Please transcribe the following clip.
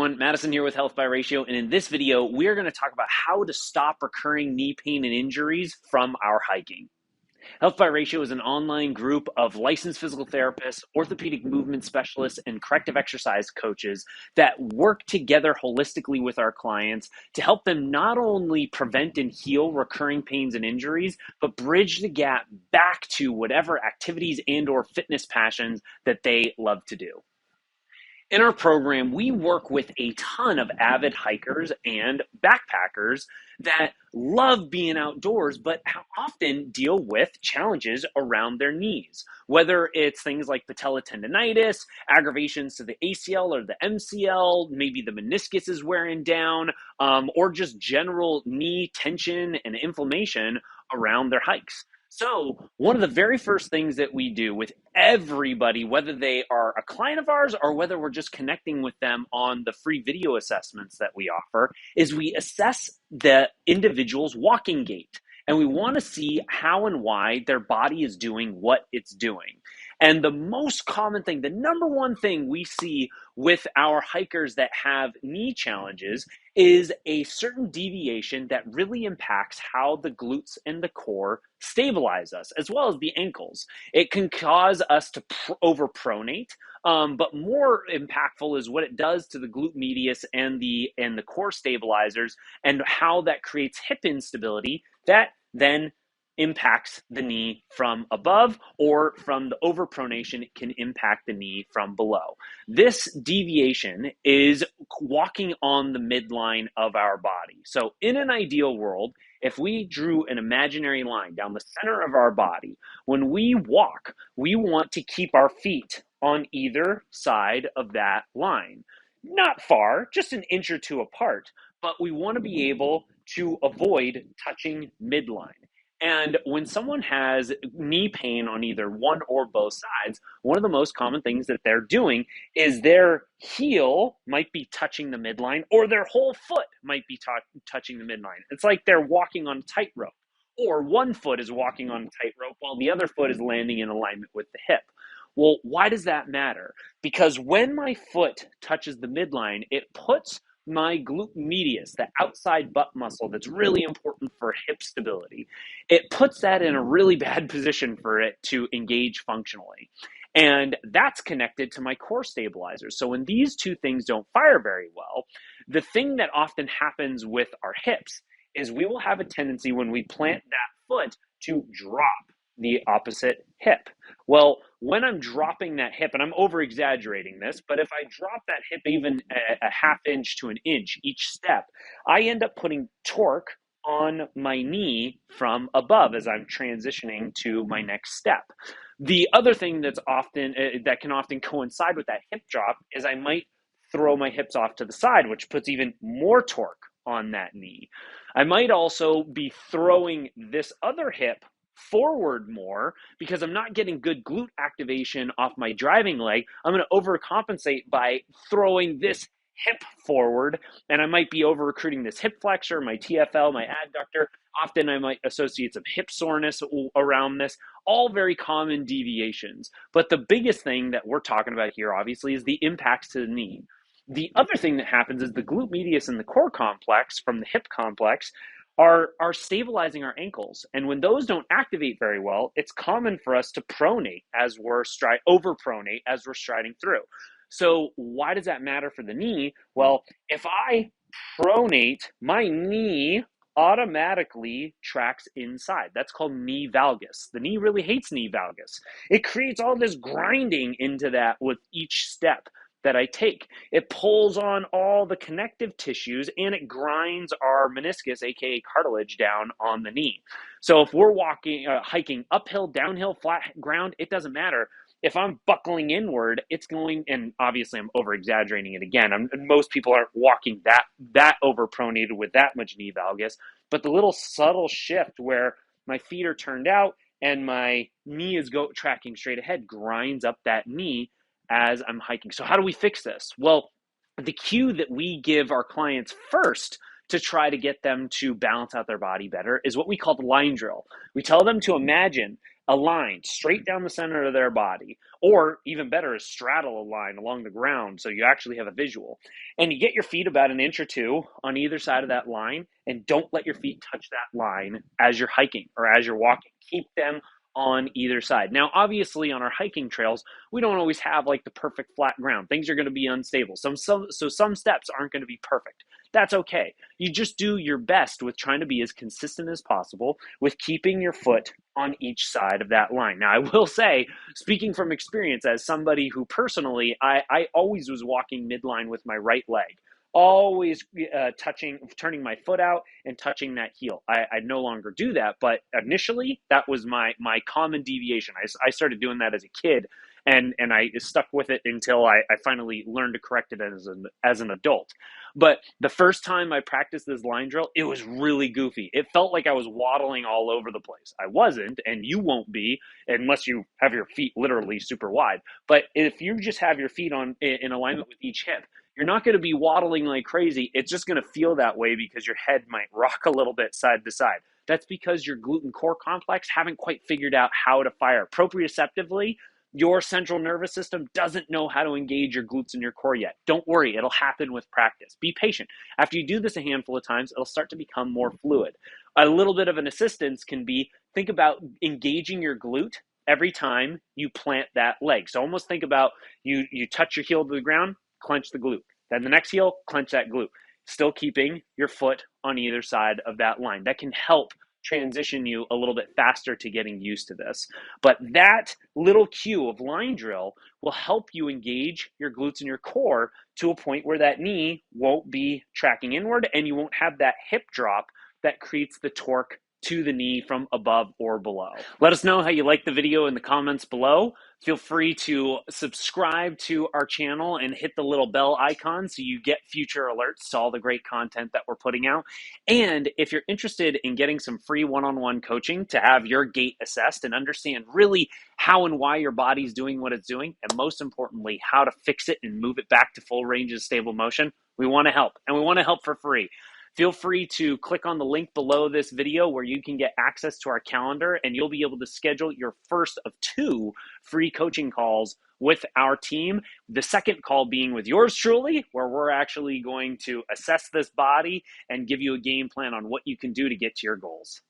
everyone, Madison here with Health by Ratio, and in this video, we're going to talk about how to stop recurring knee pain and injuries from our hiking. Health by Ratio is an online group of licensed physical therapists, orthopedic movement specialists, and corrective exercise coaches that work together holistically with our clients to help them not only prevent and heal recurring pains and injuries, but bridge the gap back to whatever activities and or fitness passions that they love to do. In our program, we work with a ton of avid hikers and backpackers that love being outdoors, but often deal with challenges around their knees, whether it's things like patella tendonitis, aggravations to the ACL or the MCL, maybe the meniscus is wearing down, or just general knee tension and inflammation around their hikes. So one of the very first things that we do with everybody, whether they are a client of ours or whether we're just connecting with them on the free video assessments that we offer, is we assess the individual's walking gait. And we want to see how and why their body is doing what it's doing. And the most common thing, the number one thing we see with our hikers that have knee challenges is a certain deviation that really impacts how the glutes and the core stabilize us, as well as the ankles. It can cause us to overpronate, but more impactful is what it does to the glute medius and the core stabilizers, and how that creates hip instability that then impacts the knee from above, or from the overpronation, it can impact the knee from below. This deviation is walking on the midline of our body. So in an ideal world, if we drew an imaginary line down the center of our body, when we walk, we want to keep our feet on either side of that line. Not far, just an inch or two apart, but we want to be able to avoid touching midline. And when someone has knee pain on either one or both sides, one of the most common things that they're doing is their heel might be touching the midline, or their whole foot might be touching the midline. It's like they're walking on a tightrope, or one foot is walking on a tightrope while the other foot is landing in alignment with the hip. Well, why does that matter? Because when my foot touches the midline, it puts my glute medius, the outside butt muscle that's really important for hip stability, it puts that in a really bad position for it to engage functionally. And that's connected to my core stabilizers. So when these two things don't fire very well, the thing that often happens with our hips is we will have a tendency when we plant that foot to drop the opposite hip. Well, when I'm dropping that hip, and I'm over exaggerating this, but if I drop that hip even a half inch to an inch each step, I end up putting torque on my knee from above as I'm transitioning to my next step. The other thing that's often that can often coincide with that hip drop is I might throw my hips off to the side, which puts even more torque on that knee. I might also be throwing this other hip forward more because I'm not getting good glute activation off my driving leg. I'm going to overcompensate by throwing this hip forward, and I might be over recruiting this hip flexor, my TFL, my adductor. Often I might associate some hip soreness around this, all very common deviations. But the biggest thing that we're talking about here, obviously, is the impacts to the knee. The other thing that happens is the glute medius and the core complex from the hip complex are stabilizing our ankles. And when those don't activate very well, it's common for us to pronate as we're overpronate as we're striding through. So why does that matter for the knee? Well, if I pronate, my knee automatically tracks inside. That's called knee valgus. The knee really hates knee valgus. It creates all this grinding into that with each step that I take. It pulls on all the connective tissues and it grinds our meniscus, aka cartilage, down on the knee. So if we're hiking uphill, downhill, flat ground, it doesn't matter. If I'm buckling inward, it's going, and obviously I'm over exaggerating it again. Most people aren't walking that overpronated with that much knee valgus, but the little subtle shift where my feet are turned out and my knee is tracking straight ahead grinds up that knee as I'm hiking. So how do we fix this? Well, the cue that we give our clients first to try to get them to balance out their body better is what we call the line drill. We tell them to imagine a line straight down the center of their body, or even better, is straddle a line along the ground so you actually have a visual. And you get your feet about an inch or two on either side of that line, and don't let your feet touch that line as you're hiking or as you're walking. Keep them on either side. Now, obviously, on our hiking trails, we don't always have like the perfect flat ground. Things are going to be unstable. Some steps aren't going to be perfect. That's okay. You just do your best with trying to be as consistent as possible with keeping your foot on each side of that line. Now, I will say, speaking from experience as somebody who personally, I always was walking midline with my right leg, always turning my foot out and touching that heel. I no longer do that, but initially that was my common deviation. I started doing that as a kid, and I stuck with it until I finally learned to correct it as an adult. But the first time I practiced this line drill, it was really goofy. It felt like I was waddling all over the place. I wasn't, and you won't be unless you have your feet literally super wide. But if you just have your feet on in alignment with each hip, you're not going to be waddling like crazy. It's just going to feel that way because your head might rock a little bit side to side. That's because your glute and core complex haven't quite figured out how to fire proprioceptively. Your central nervous system doesn't know how to engage your glutes and your core yet. Don't worry, it'll happen with practice. Be patient. After you do this a handful of times, it'll start to become more fluid. A little bit of an assistance can be, think about engaging your glute every time you plant that leg. So almost think about you touch your heel to the ground, clench the glute. Then the next heel, clench that glute. Still keeping your foot on either side of that line. That can help transition you a little bit faster to getting used to this. But that little cue of line drill will help you engage your glutes and your core to a point where that knee won't be tracking inward and you won't have that hip drop that creates the torque to the knee from above or below. Let us know how you like the video in the comments below. Feel free to subscribe to our channel and hit the little bell icon so you get future alerts to all the great content that we're putting out. And if you're interested in getting some free one-on-one coaching to have your gait assessed and understand really how and why your body's doing what it's doing, and most importantly, how to fix it and move it back to full range of stable motion, we want to help, and we want to help for free. Feel free to click on the link below this video where you can get access to our calendar, and you'll be able to schedule your first of 2 free coaching calls with our team. The second call being with yours truly, where we're actually going to assess this body and give you a game plan on what you can do to get to your goals.